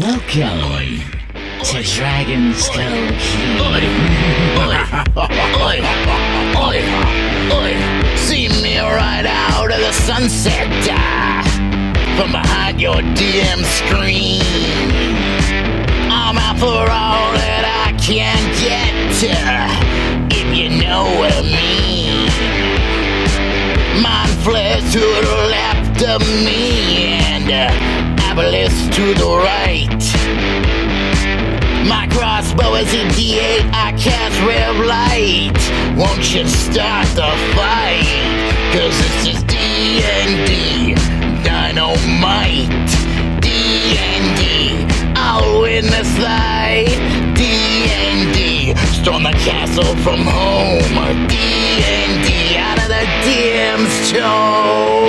Welcome to DragonSkull Keep. See me right out of the sunset from behind your DM screen. I'm out for all that I can get, if you know what I mean. Mind flares to the left of me and Aboleth to the right. My crossbow is a D8, I cast Rev Light. Won't you start the fight? Cause this is D&D, Dynamite. D&D, I'll win this fight. D&D, storm the castle from home. D&D, out of the DM's toe.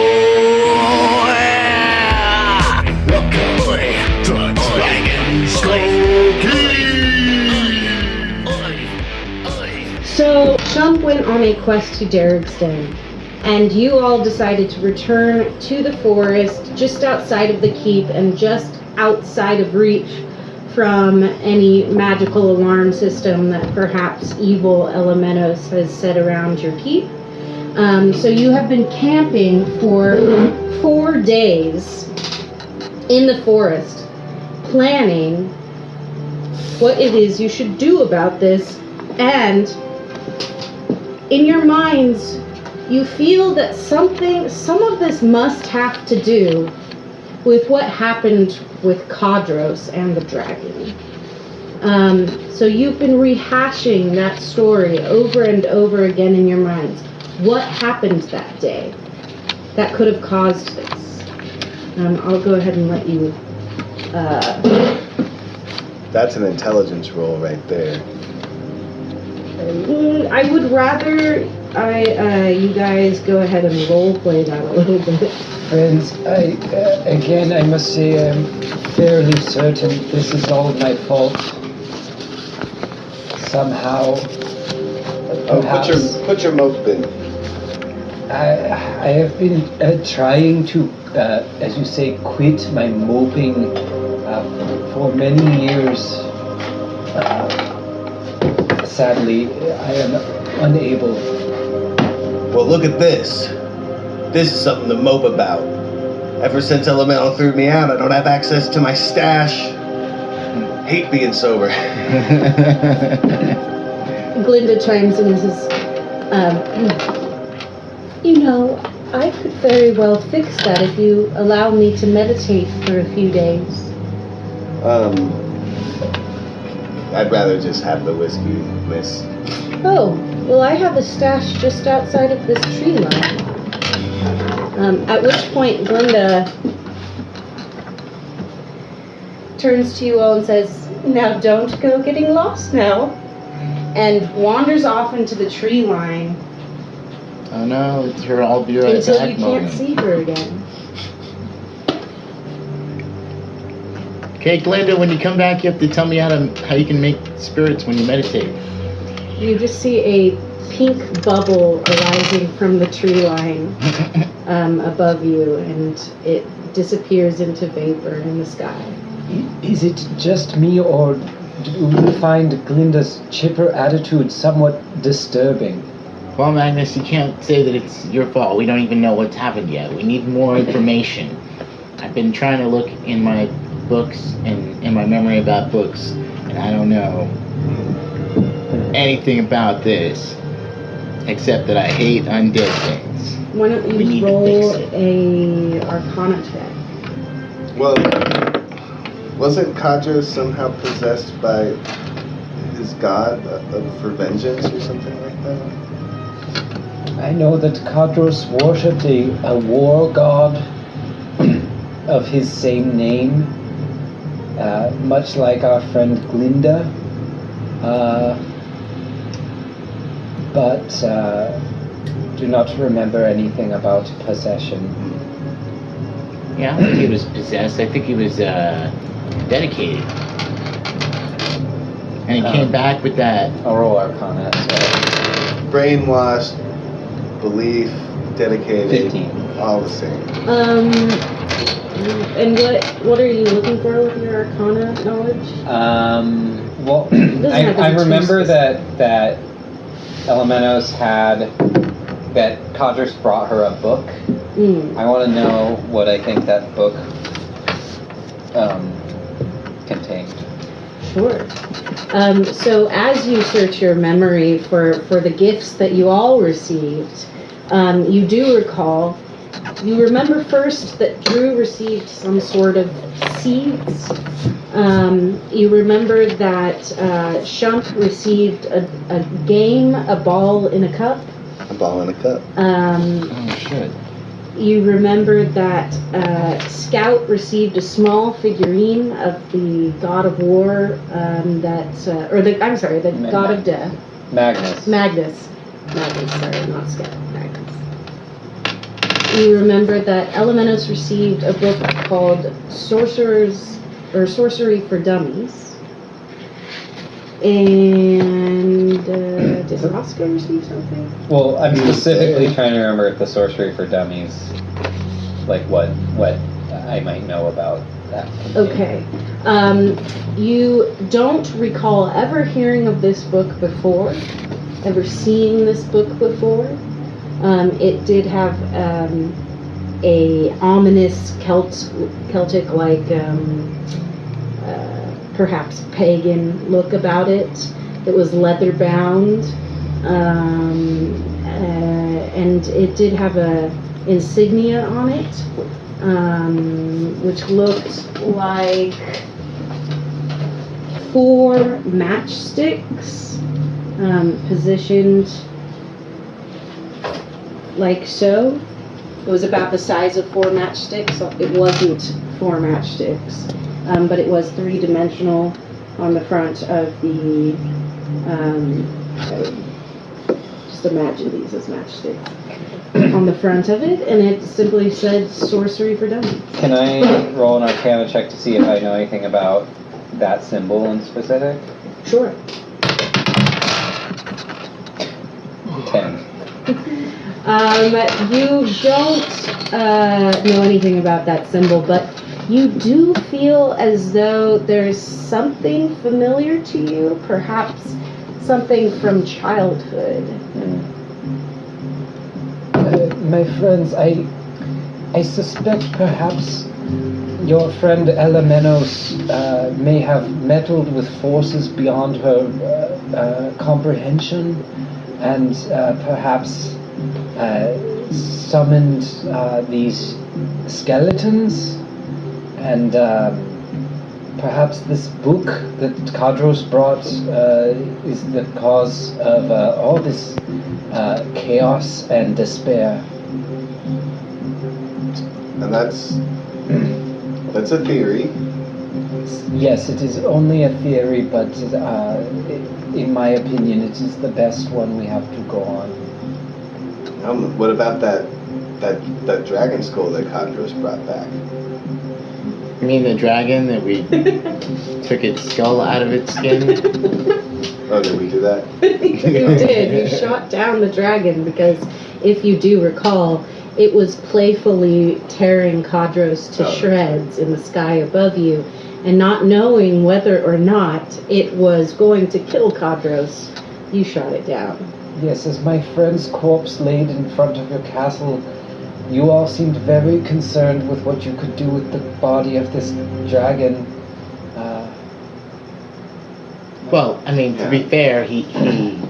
Welcome to DragonSkull Keep. So, Chump went on a quest to Derek's Den, and you all decided to return to the forest just outside of the keep and just outside of reach from any magical alarm system that perhaps evil Elemenos has set around your keep. So you have been camping for 4 days in the forest, planning what it is you should do about this, and in your minds, you feel that some of this must have to do with what happened with Kadros and the dragon. So you've been rehashing that story over and over again in your minds. What happened that day that could have caused this? I'll go ahead and let you... That's an intelligence roll right there. I would rather you guys go ahead and roleplay that a little bit. Friends, I must say I'm fairly certain this is all my fault. Somehow, perhaps. Put your mope in. I have been trying to, as you say, quit my moping for many years. Sadly, I am unable. Well, look at this. This is something to mope about. Ever since Elemental threw me out, I don't have access to my stash. Hate being sober. Glinda chimes in and says, you know, I could very well fix that if you allow me to meditate for a few days. I'd rather just have the whiskey, miss. Oh, well, I have a stash just outside of this tree line. At which point Glinda turns to you all and says, now don't go getting lost now, and wanders off into the tree line. Oh no, it's her I'll be right until back you moment. can't see her again. Okay, Glinda, when you come back, you have to tell me how you can make spirits when you meditate. You just see a pink bubble arising from the tree line above you, and it disappears into vapor in the sky. Is it just me, or do you find Glinda's chipper attitude somewhat disturbing? Well, Magnus, you can't say that it's your fault. We don't even know what's happened yet. We need more information. I've been trying to look in my books and in my memory about books, and I don't know anything about this except that I hate undead things. Why don't you roll a Arcana check? Well, wasn't Kadra somehow possessed by his god for vengeance or something like that? I know that Kadros worshipped a war god of his same name, much like our friend Glinda, but do not remember anything about possession. Yeah, I don't think he was possessed. I think he was dedicated. And he came back with that. I'll roll Arcana. So Brainwashed, belief, dedicated. 15. All the same. And what are you looking for with your Arcana knowledge? Well, Doesn't have to I be too remember specific. that Elemenos that Kadris brought her a book. I want to know what I think that book contained. Sure. So as you search your memory for the gifts that you all received, you do recall. You remember first that Drew received some sort of seeds. You remember that Shump received a game, a ball in a cup. A ball in a cup. Oh shit. You remember that Scout received a small figurine of the God of War, the God of Death. Magnus. Magnus, sorry, not Scout. Magnus. You remember that Elemenos received a book called Sorcery for Dummies. And did Roscoe receive something? Well, I'm specifically trying to remember if the Sorcery for Dummies, like what I might know about that. Okay. You don't recall ever hearing of this book before, ever seeing this book before. It did have a ominous Celtic-like, perhaps pagan look about it. It was leather bound, and it did have a insignia on it, which looked like 4 matchsticks positioned like so. It was about the size of 4 matchsticks. So it wasn't 4 matchsticks, but it was 3-dimensional on the front of the. Just imagine these as matchsticks on the front of it, and it simply said "Sorcery for Dummies." Can I roll an Arcana check to see if I know anything about that symbol in specific? Sure. 10. You don't know anything about that symbol, but you do feel as though there's something familiar to you, perhaps something from childhood. My friends, I suspect perhaps your friend Elemenos may have meddled with forces beyond her comprehension, and perhaps summoned these skeletons, and perhaps this book that Kadros brought is the cause of all this chaos and despair. And that's a theory. Yes, it is only a theory, but in my opinion, it is the best one we have to go on. What about that dragon skull that Kadros brought back? You mean the dragon that we took its skull out of its skin? Oh, did we do that? You did. You shot down the dragon because, if you do recall, it was playfully tearing Kadros to shreds in the sky above you, and not knowing whether or not it was going to kill Kadros, you shot it down. Yes, as my friend's corpse laid in front of your castle, you all seemed very concerned with what you could do with the body of this dragon. Well, I mean, to be fair, he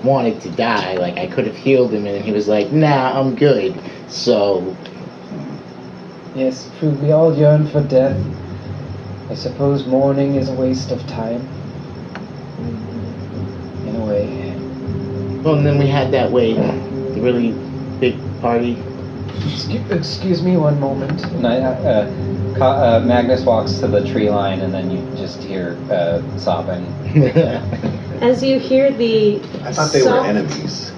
wanted to die. Like, I could have healed him, and he was like, nah, I'm good. So... Yes, true, we all yearn for death. I suppose mourning is a waste of time. In a way. Well, and then we had that way, the really big party. Excuse me one moment. And Magnus walks to the tree line, and then you just hear sobbing. As you hear I thought they were enemies.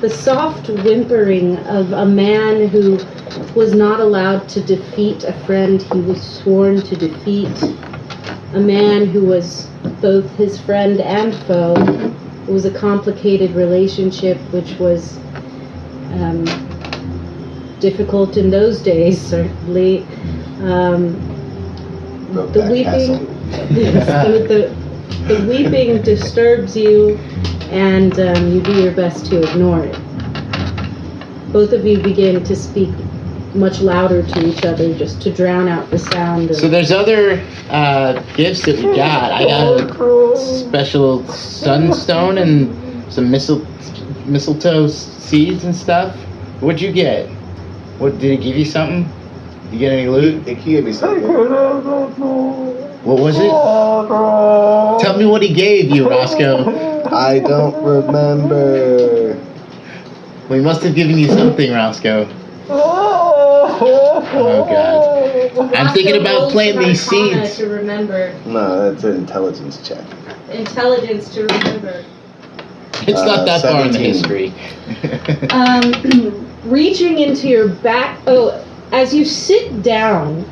the soft whimpering of a man who was not allowed to defeat a friend he was sworn to defeat, a man who was both his friend and foe. It was a complicated relationship which was difficult in those days, certainly. Broke The that weeping, castle. yes, the weeping disturbs you, and you do your best to ignore it. Both of you begin to speak much louder to each other just to drown out the sound of... So there's other gifts that we got. I got a special sunstone and some mistletoe seeds and stuff. What'd you get? What did he give you something? You get any loot? He gave me something. What was it? Tell me what he gave you, Roscoe. I don't remember. We must have given you something, Roscoe. Oh God. I'm thinking about planting these Arcana seeds. to remember. No, that's an intelligence check. Intelligence to remember. It's not that far in the 17. history. Reaching into your back... Oh, as you sit down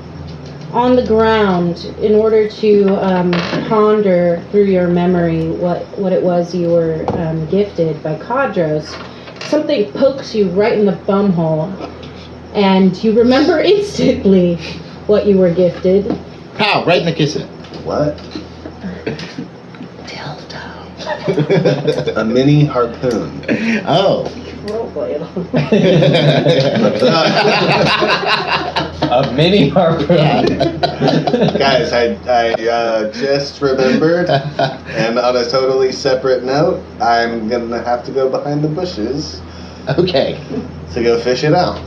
on the ground in order to ponder through your memory what it was you were gifted by Kadros, something pokes you right in the bumhole, and you remember instantly what you were gifted. Pow, right in the kisser. What? Dildo. A mini harpoon. Oh. Roleplay it A mini harpoon. Guys, I just remembered, and on a totally separate note, I'm gonna have to go behind the bushes Okay. to go fish it out.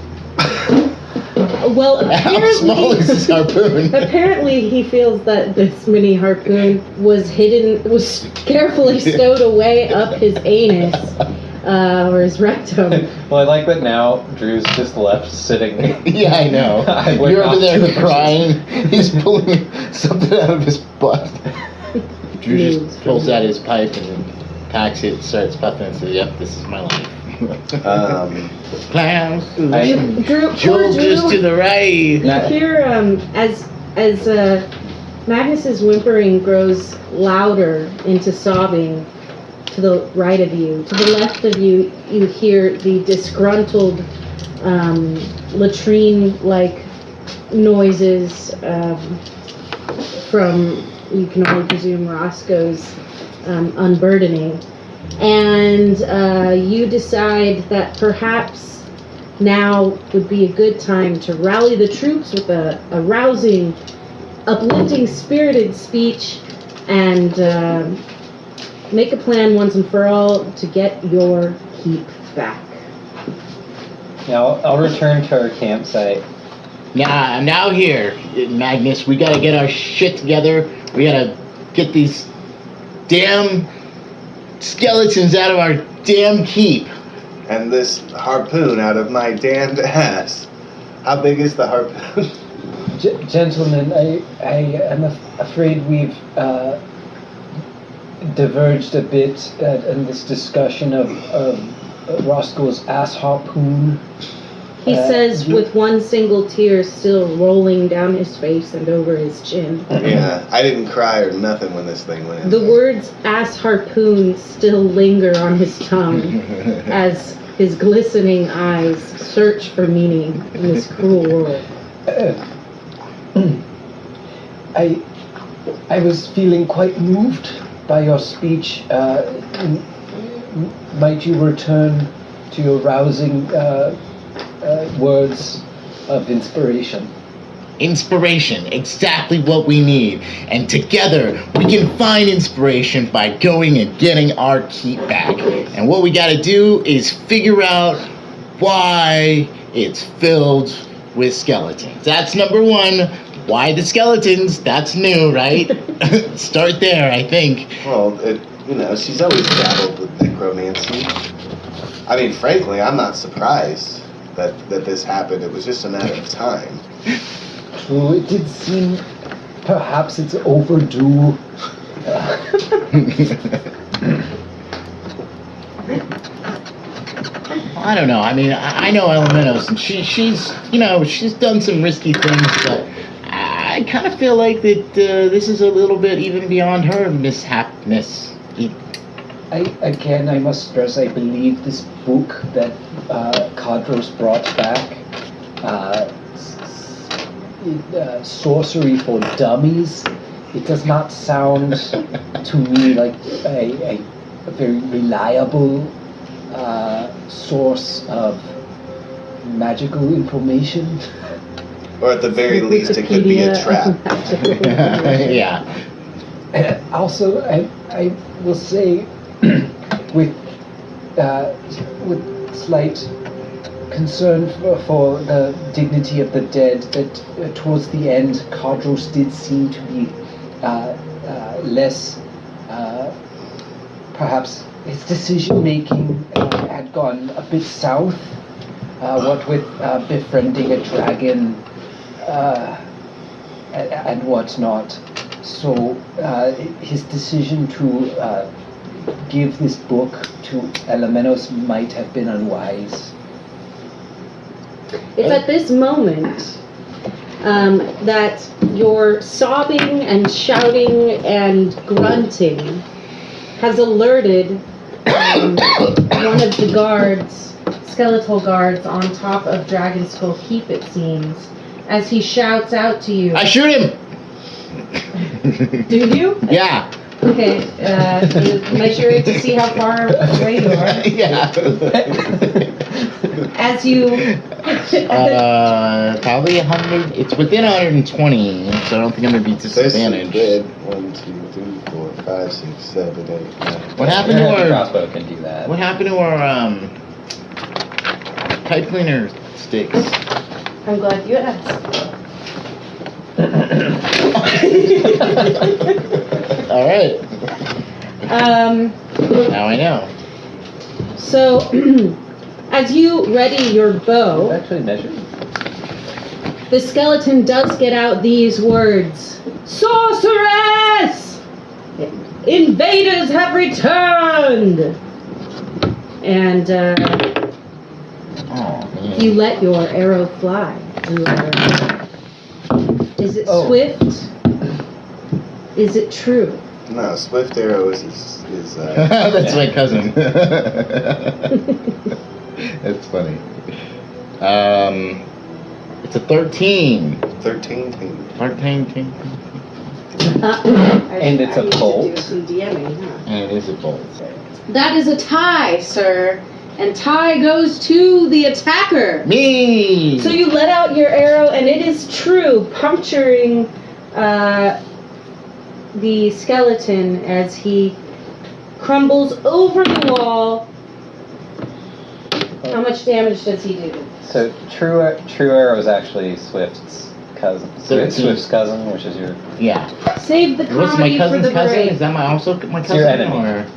Well, How small is this harpoon? apparently he feels that this mini harpoon was carefully stowed away up his anus, or his rectum. Well, I like that now Drew's just left sitting. Yeah, I know. I went You're over off there to the crying. He's pulling something out of his butt. Drew just pulls out his pipe and then packs it, starts puffing, and says, "Yep, this is my life." Clowns to the left, Drew, shoulders Drew, to the right. you hear as Magnus's whimpering grows louder into sobbing. To the right of you, to the left of you, you hear the disgruntled latrine-like noises from, you can only presume, Roscoe's unburdening. And you decide that perhaps now would be a good time to rally the troops with a rousing, uplifting, spirited speech and make a plan once and for all to get your keep back. Now I'll return to our campsite. Now here, Magnus, we gotta get our shit together. We gotta get these damn skeletons out of our damn keep. And this harpoon out of my damned ass. How big is the harpoon? Gentlemen, I am afraid we've diverged a bit in this discussion of Roscoe's ass harpoon. He says with one single tear still rolling down his face and over his chin. Yeah, I didn't cry or nothing when this thing went in. The words ass harpoon still linger on his tongue as his glistening eyes search for meaning in this cruel world. I was feeling quite moved by your speech. Might you return to your rousing words of inspiration? Inspiration, exactly what we need. And together, we can find inspiration by going and getting our keep back. And what we gotta do is figure out why it's filled with skeletons. That's number one. Why the skeletons? That's new, right? Start there, I think. Well, she's always dabbled with necromancy. I mean, frankly, I'm not surprised that this happened. It was just a matter of time. True, it did seem perhaps it's overdue. I don't know. I mean, I know Elemenos, and she's done some risky things, but I kind of feel like that this is a little bit even beyond her mishapness. I must stress, I believe this book that Kadros brought back sorcery for dummies. It does not sound to me like a very reliable source of magical information. Or at the very least, it could be a trap. Yeah. Also, I will say, with slight concern for the dignity of the dead, that towards the end, Kadros did seem to be less, perhaps his decision making had gone a bit south. What with befriending a dragon and whatnot. So his decision to give this book to Elemenos might have been unwise. It's at this moment that your sobbing and shouting and grunting has alerted one of the guards, skeletal guards on top of DragonSkull Keep, it seems, as he shouts out to you. I shoot him! Do you? Yeah. Okay, you measure it to see how far away you are. Yeah. As you... Probably 100. It's within 120, so I don't think I'm going to be disadvantaged. Good. 1, 2, 3, 4, 5, 6, 7, 8, 9. What happened to The our... crossbow can do that. What happened to our, pipe cleaner sticks? I'm glad you asked. All right. Now I know. So, as you ready your bow, Actually measured. the skeleton does get out these words: "Sorceress! Invaders have returned!" And Oh, man. you let your arrow fly. Is it swift? Is it true? No, Swift Arrow is That's my cousin. That's funny. It's a 13. 13. 13. And it's a bolt. Some DMing, huh? And it is a bolt. That is a tie, sir. And tie goes to the attacker. Me! So you let out your arrow, and it is true, puncturing the skeleton as he crumbles over the wall. How much damage does he do? So True Arrow is actually Swift's cousin. 13. Swift's cousin, which is your... Yeah. Save the What's my comedy for cousin's the cousin? break. Is that also my cousin? your enemy. Or?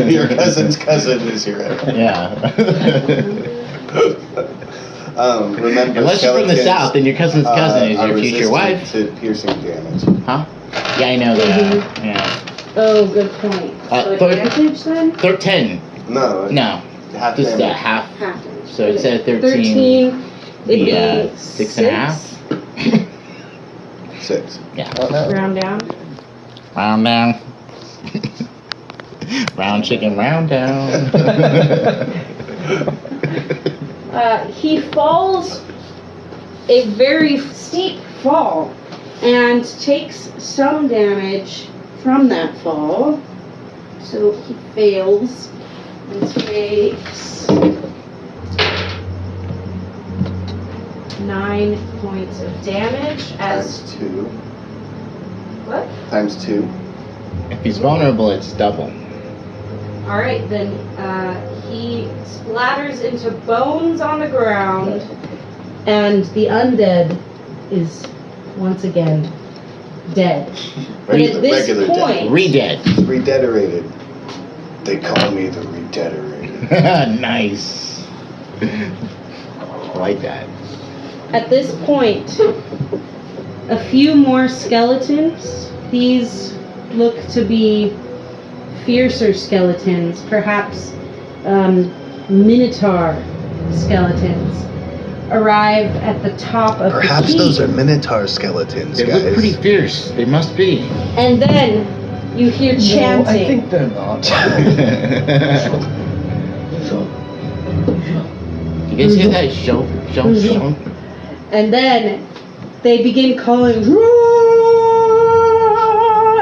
Your cousin's cousin is your enemy. Yeah. Remember, Unless you're from the skeletons, south, then your cousin's cousin is are your future resistant wife. to piercing damage. Huh? Yeah, I know that. Yeah. Oh, good point. So advantage then? 13. No. No. Half Just damage. half. Half damage. So it said 13. 13. It'd be 6.5. 6. Yeah. Oh, no. Round down. Round down. Round chicken, round down. He falls a very steep fall and takes some damage from that fall. So he fails and takes 9 points of damage as Times 2. what? Times 2. If he's vulnerable, it's double. All right, then he splatters into bones on the ground, and the undead is once again dead. But at this Regular point, Re-dead. Redederated. They call me the Redederated. Nice. I like that. at this point, a few more skeletons. These look to be fiercer skeletons, perhaps minotaur skeletons, arrive at the top of Perhaps the keep. those are Minotaur skeletons, They guys. look pretty fierce. They must be. And then you hear chanting. No, I think they're not. You You guys hear that? Show. And then they begin calling "Roar!"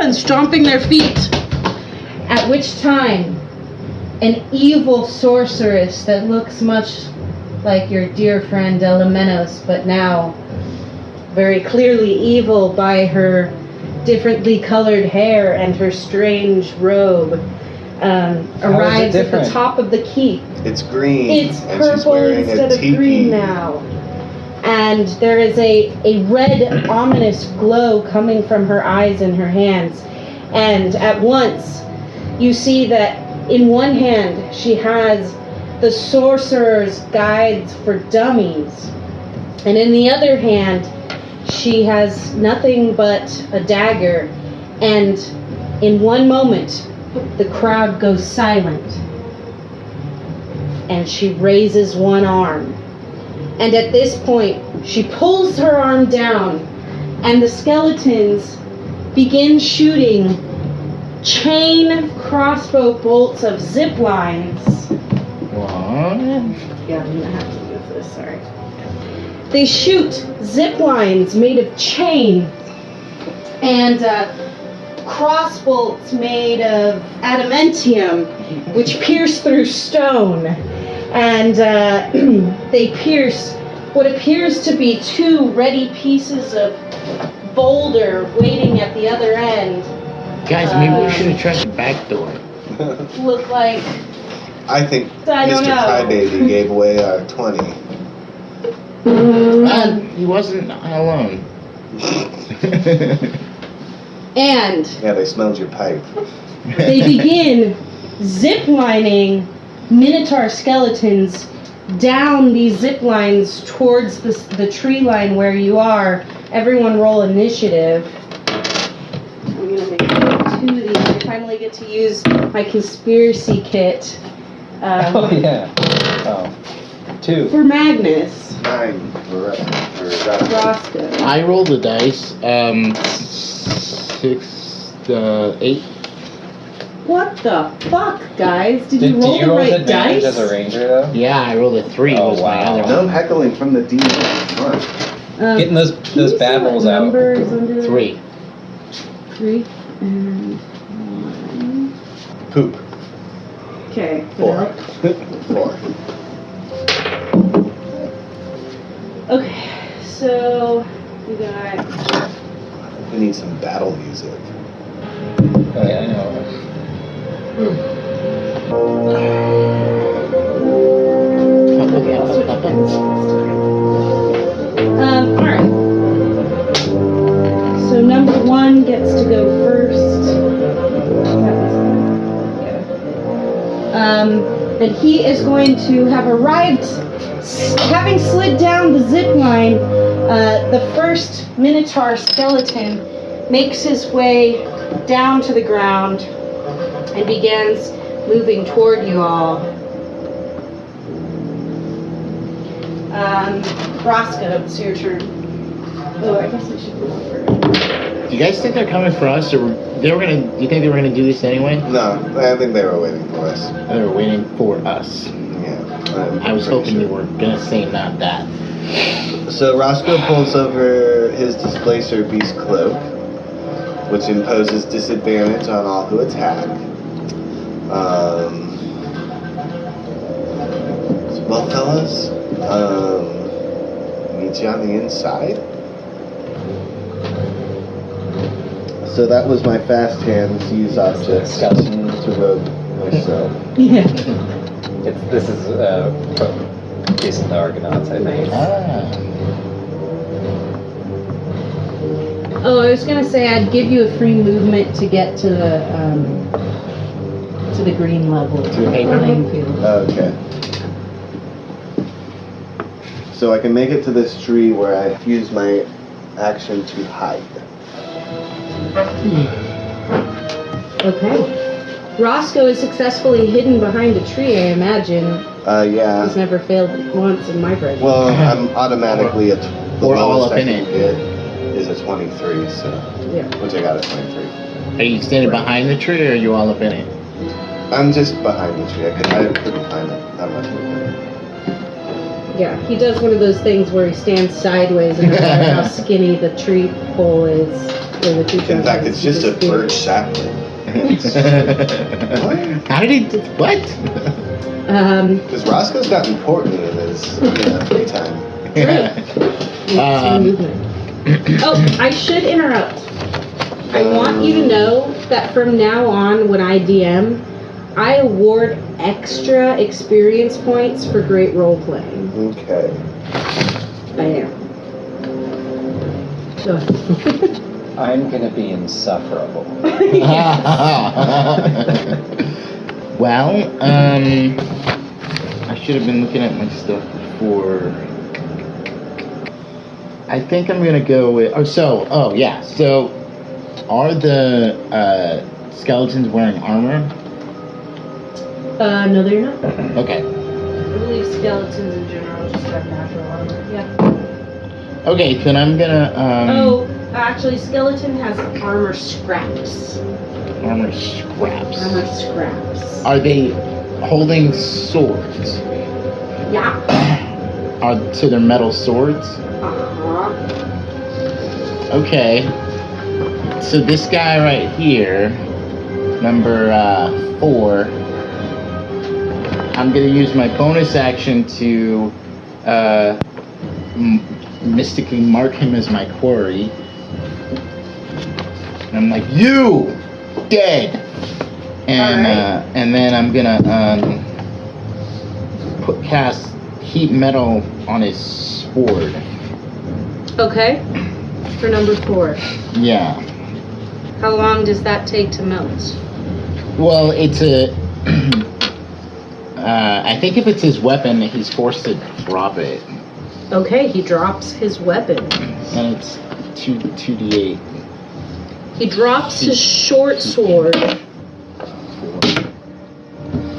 and stomping their feet. At which time, an evil sorceress that looks much like your dear friend Elemenos, but now very clearly evil by her differently colored hair and her strange robe, arrives at the top of the keep. It's green. It's and she's purple wearing instead a of tiki. green now. And there is a red, ominous glow coming from her eyes and her hands. And at once, you see that in one hand, she has the Sorcerer's Guides for Dummies. And in the other hand, she has nothing but a dagger. And in one moment, the crowd goes silent. And she raises one arm. And at this point, she pulls her arm down, and the skeletons begin shooting chain crossbow bolts of zip lines. What? Yeah, I'm gonna have to move this, sorry. They shoot zip lines made of chain and cross bolts made of adamantium, which pierce through stone. And they pierce what appears to be two ready pieces of boulder waiting at the other end. Guys, maybe we should have tried the back door. Look like... I think I don't Mr. know. Crybaby gave away our 20. He wasn't alone. And Yeah, they smelled your pipe. they begin ziplining Minotaur skeletons down these zip lines towards the tree line where you are. Everyone roll initiative. I'm gonna make 2 of these. I finally get to use my conspiracy kit Oh yeah. Oh. 2. for Magnus 9 for Roscoe. I rolled the dice. 8. What the fuck, guys? Did you Did roll you the roll right advantage dice? as a ranger though? Yeah, I rolled a 3. Oh, was my wow. other No one. heckling from the DM. Come on. Getting those can you see bad what rolls out. numbers under there? 3. 3 and 1. Poop. Okay. 4. 4. Okay, so we got. We need some battle music. Oh yeah, I know. Alright. So number 1 gets to go first. And he is going to have arrived, having slid down the zip line. The first Minotaur skeleton makes his way down to the ground and begins moving toward you all. Roscoe, it's your turn. Oh, I guess I should go first. Do you guys think they're coming for us, or they were gonna? Do you think they were gonna do this anyway? No, I think they were waiting for us. They were waiting for us. Yeah. I was hoping you were gonna say not that. So Roscoe pulls over his Displacer Beast Cloak, which imposes disadvantage on all who attack. Well, fellas, meet you on the inside. So that was my fast hands use objects Skeleton. to rogue myself. Yeah. This is decent Argonauts, I think. Ah. Oh, I was gonna say I'd give you a free movement to get to the green level. To the paper. Playing field. Okay. So I can make it to this tree where I use my action to hide. Okay. Roscoe is successfully hidden behind a tree, I imagine. Yeah. He's never failed once in my presence. Well, I'm automatically the We're all lowest up I in can it. get is a 23, so Yeah. which I got a 23. Are you standing behind the tree, or are you all up in it? I'm just behind the tree. I couldn't find it that much movement. Yeah, he does one of those things where he stands sideways and no matter how skinny the tree pole is, or the tree In trunk fact, is, it's he just a do- birch sapling. How did he do what? Because Roscoe's not important in his free time. Some movement. Oh, I should interrupt. I want you to know that from now on, when I DM, I award extra experience points for great role playing. Okay. I am. Go ahead. I'm gonna be insufferable. Well, I should have been looking at my stuff before. I think I'm gonna go with. So are the skeletons wearing armor? No, they're not. Okay. I believe skeletons in general just have natural armor. Yeah. Okay, then I'm gonna. Actually, skeleton has armor scraps. Armor scraps. Armor scraps. Are they holding swords? Yeah. So they're metal swords? Uh-huh. Okay. So this guy right here, number 4, I'm gonna use my bonus action to mystically mark him as my quarry. And I'm like, you dead. And and then I'm gonna cast heat metal on his sword. Okay. For number 4. Yeah. How long does that take to melt? Well, it's a. I think if it's his weapon, he's forced to drop it, Okay, he drops his weapon. and it's 2d8. He drops his short sword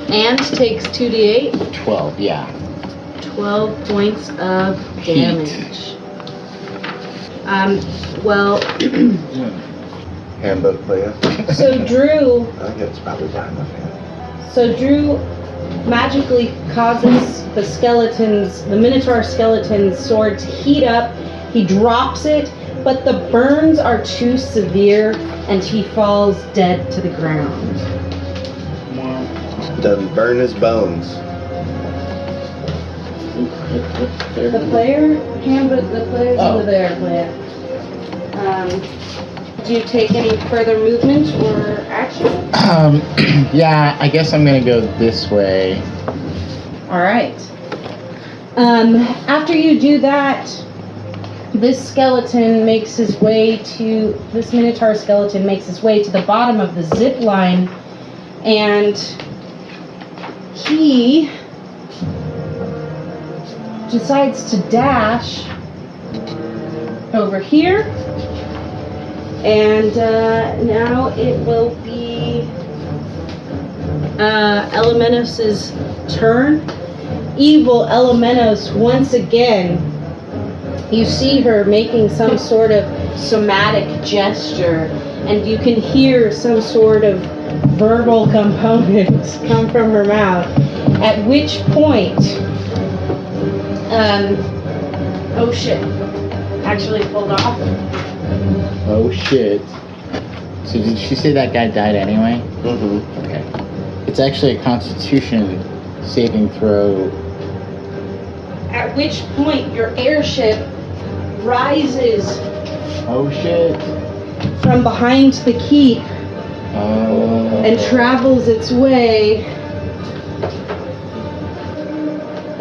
and takes 2d8. 12. Yeah. 12 points of Heat. damage. Well, Handbook player. so Drew, I think it's probably down enough. Drew magically causes the Minotaur skeleton's sword to heat up. He drops it, but the burns are too severe and he falls dead to the ground. Doesn't burn his bones. The player's over there, player. Do you take any further movement or action? Yeah, I guess I'm gonna go this way. All right. After you do that, this Minotaur skeleton makes his way to the bottom of the zip line, and he decides to dash over here. And now it will be Elemenos' turn. Evil Elemenos, once again, you see her making some sort of somatic gesture, and you can hear some sort of verbal component come from her mouth. At which point, oh shit, actually pulled off. Oh shit. So did she say that guy died anyway? Mm-hmm. Okay. It's actually a Constitution saving throw. At which point your airship rises Oh shit. from behind the keep Oh. and travels its way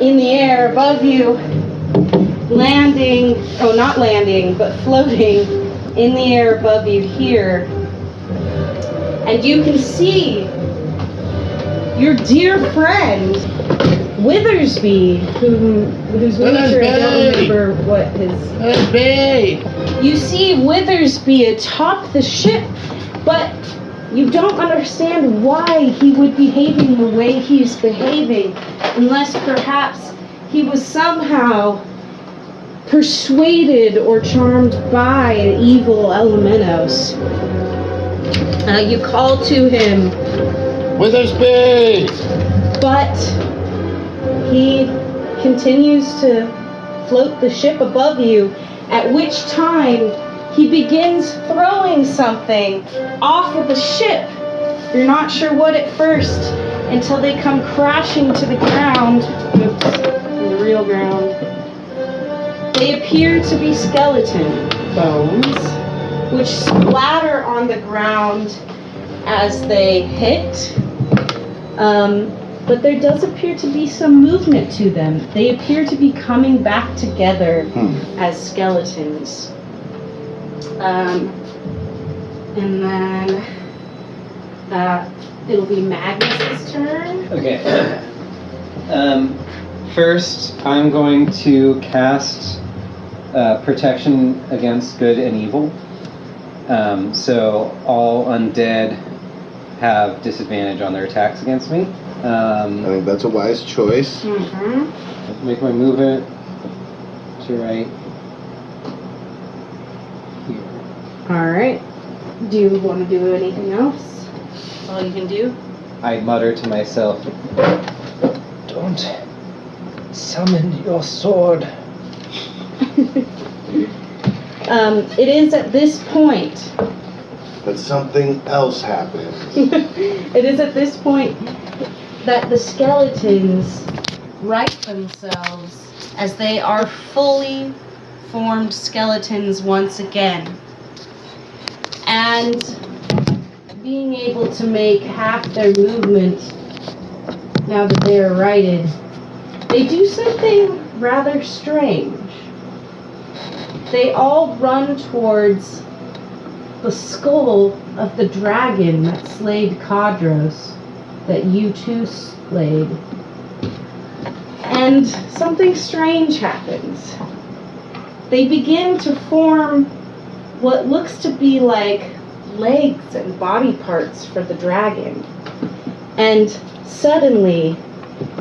in the air above you, but floating in the air above you here. And you can see your dear friend, Withersby, whose miniature I don't remember what his... Hey! You see Withersby atop the ship, but you don't understand why he would be behaving the way he's behaving, unless perhaps he was somehow persuaded or charmed by an evil Elemenos. You call to Withersby! but he continues to float the ship above you, at which time he begins throwing something off of the ship. You're not sure what at first, until they come crashing to the ground. Oops, the real ground. They appear to be skeleton bones, which splatter on the ground as they hit. But there does appear to be some movement to them. They appear to be coming back together as skeletons. And then it'll be Magnus's turn. Okay. First, I'm going to cast protection against good and evil. So all undead have disadvantage on their attacks against me. I think that's a wise choice. Make my movement to right here. Alright. Do you want to do anything else? That's all you can do? I mutter to myself, "Don't summon your sword." It is at this point. But something else happened. It is at this point that the skeletons right themselves as they are fully formed skeletons once again. And being able to make half their movement now that they are righted, they do something rather strange. They all run towards the skull of the dragon that slayed Kadros, that you too slayed. And something strange happens. They begin to form what looks to be like legs and body parts for the dragon. And suddenly,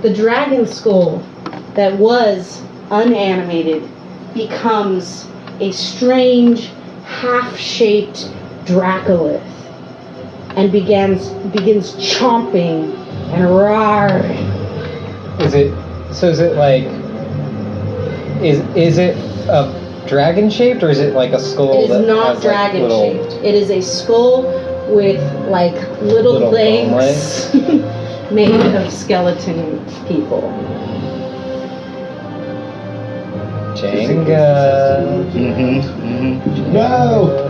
the dragon skull that was unanimated becomes a strange, half-shaped Dracolith and begins chomping and roaring. Is it like is it a dragon shaped, or is it like a skull? It is that not has, dragon like, little, shaped. It is a skull with like little bone legs made of skeleton people. Jenga. Mm-hmm. Mm-hmm. No!